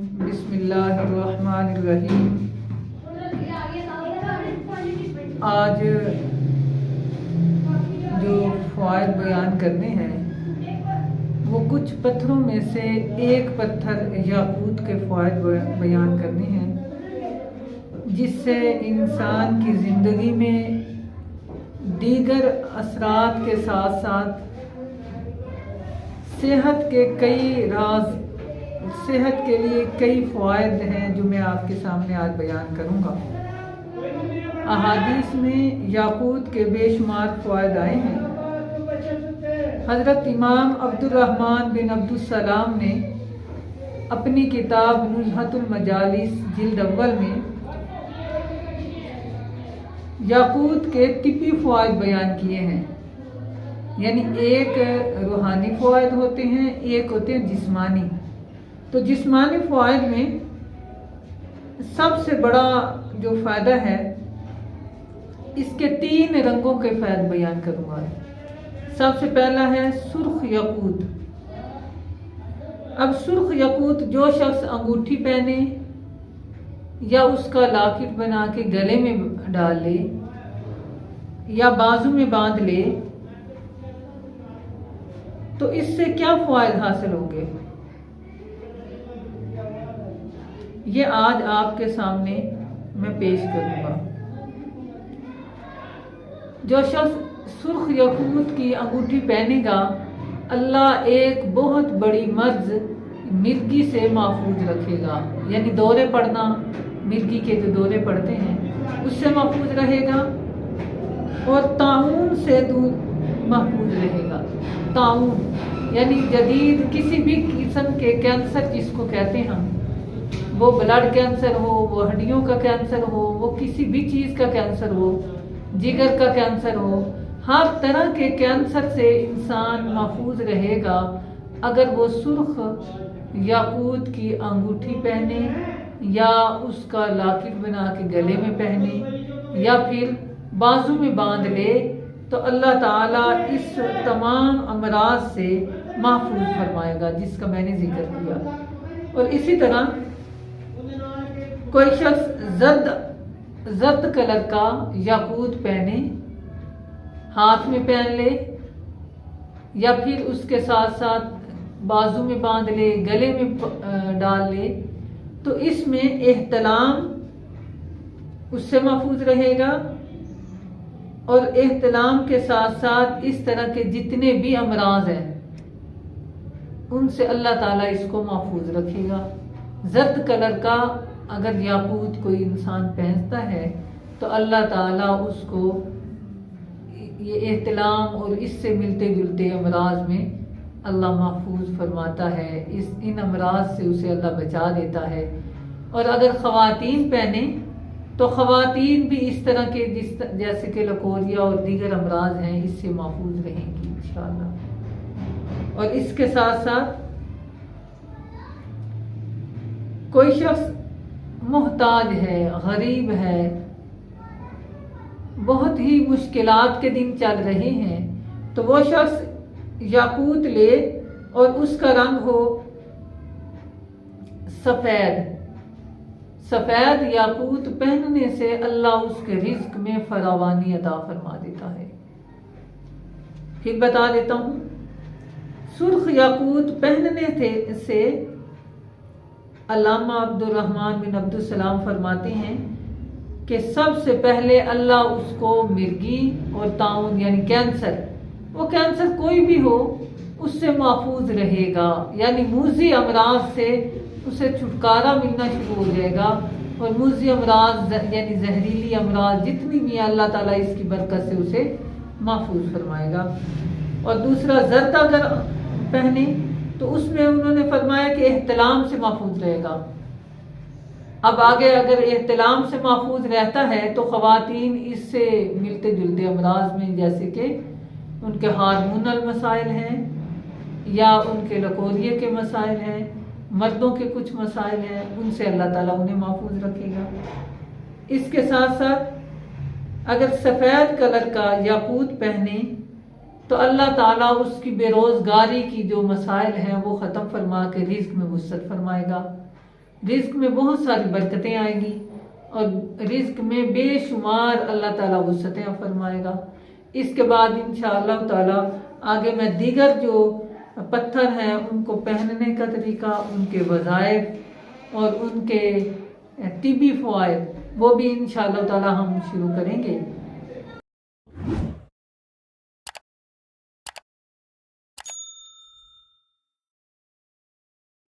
بسم اللہ الرحمن الرحیم۔ آج جو فوائد بیان کرنے ہیں وہ کچھ پتھروں میں سے ایک پتھر یاقوت کے فوائد بیان کرنے ہیں، جس سے انسان کی زندگی میں دیگر اثرات کے ساتھ ساتھ صحت کے لیے کئی فوائد ہیں جو میں آپ کے سامنے آج بیان کروں گا۔ احادیث میں یاقوت کے بے شمار فوائد آئے ہیں۔ حضرت امام عبد الرحمن بن عبد السلام نے اپنی کتاب نزہۃ المجالس جلد اول میں یاقوت کے طبی فوائد بیان کیے ہیں، یعنی ایک روحانی فوائد ہوتے ہیں، ایک ہوتے ہیں جسمانی۔ تو جسمانی فوائد میں سب سے بڑا جو فائدہ ہے، اس کے 3 رنگوں کے فائد بیان کروں گا۔ سب سے پہلا ہے سرخ یاقوت۔ اب سرخ یاقوت جو شخص انگوٹھی پہنے یا اس کا لاکٹ بنا کے گلے میں ڈال لے یا بازو میں باندھ لے تو اس سے کیا فوائد حاصل ہوں گے، یہ آج آپ کے سامنے میں پیش کروں گا۔ جو شخص سرخ یاقوت کی انگوٹھی پہنے گا، اللہ ایک بہت بڑی مرض مرگی سے محفوظ رکھے گا، یعنی دورے پڑنا، مرگی کے جو دورے پڑتے ہیں اس سے محفوظ رہے گا، اور طاعون سے دور محفوظ رہے گا۔ طاعون یعنی جدید کسی بھی قسم کے کینسر جس کو کہتے ہیں ہم، وہ بلڈ کینسر ہو، وہ ہڈیوں کا کینسر ہو، وہ کسی بھی چیز کا کینسر ہو، جگر کا کینسر ہو، ہر طرح کے کینسر سے انسان محفوظ رہے گا اگر وہ سرخ یاقوت کی انگوٹھی پہنے یا اس کا لاکٹ بنا کے گلے میں پہنے یا پھر بازو میں باندھ لے، تو اللہ تعالیٰ اس تمام امراض سے محفوظ فرمائے گا جس کا میں نے ذکر کیا۔ اور اسی طرح کوئی شخص زرد کلر کا یاقوت پہنے، ہاتھ میں پہن لے یا پھر اس کے ساتھ ساتھ بازو میں باندھ لے، گلے میں ڈال لے، تو اس میں احتلام اس سے محفوظ رہے گا، اور احتلام کے ساتھ ساتھ اس طرح کے جتنے بھی امراض ہیں ان سے اللہ تعالیٰ اس کو محفوظ رکھے گا۔ زرد کلر کا اگر یاقوت کوئی انسان پہنتا ہے تو اللہ تعالیٰ اس کو یہ احتلام اور اس سے ملتے جلتے امراض میں اللہ محفوظ فرماتا ہے، ان امراض سے اسے اللہ بچا دیتا ہے۔ اور اگر خواتین پہنے تو خواتین بھی اس طرح کے جیسے کہ لکوریا اور دیگر امراض ہیں اس سے محفوظ رہیں گی انشاءاللہ۔ اور اس کے ساتھ ساتھ کوئی شخص محتاج ہے، غریب ہے، بہت ہی مشکلات کے دن چل رہے ہیں، تو وہ شخص یاقوت لے اور اس کا رنگ ہو سفید یاقوت پہننے سے اللہ اس کے رزق میں فراوانی عطا فرما دیتا ہے۔ پھر بتا دیتا ہوں، سرخ یاقوت پہننے سے علامہ عبد الرحمن بن عبد السلام فرماتے ہیں کہ سب سے پہلے اللہ اس کو مرگی اور طاعون یعنی کینسر، وہ کینسر کوئی بھی ہو اس سے محفوظ رہے گا، یعنی موذی امراض سے اسے چھٹکارا ملنا شروع ہو جائے گا، اور موذی امراض یعنی زہریلی امراض جتنی بھی ہیں اللہ تعالیٰ اس کی برکت سے اسے محفوظ فرمائے گا۔ اور دوسرا زرد اگر پہنے تو اس میں انہوں نے فرمایا کہ احتلام سے محفوظ رہے گا۔ اب آگے اگر احتلام سے محفوظ رہتا ہے تو خواتین اس سے ملتے جلتے امراض میں جیسے کہ ان کے ہارمونل مسائل ہیں یا ان کے لکوریے کے مسائل ہیں، مردوں کے کچھ مسائل ہیں، ان سے اللہ تعالیٰ انہیں محفوظ رکھے گا۔ اس کے ساتھ ساتھ اگر سفید کلر کا یاقوت پہنے تو اللہ تعالیٰ اس کی بے روزگاری کی جو مسائل ہیں وہ ختم فرما کے رزق میں وسعت فرمائے گا۔ رزق میں بہت ساری برکتیں آئیں گی اور رزق میں بے شمار اللہ تعالیٰ وسعتیں فرمائے گا۔ اس کے بعد انشاءاللہ تعالیٰ آگے میں دیگر جو پتھر ہیں ان کو پہننے کا طریقہ، ان کے وظائف اور ان کے طبی فوائد وہ بھی انشاءاللہ تعالیٰ ہم شروع کریں گے۔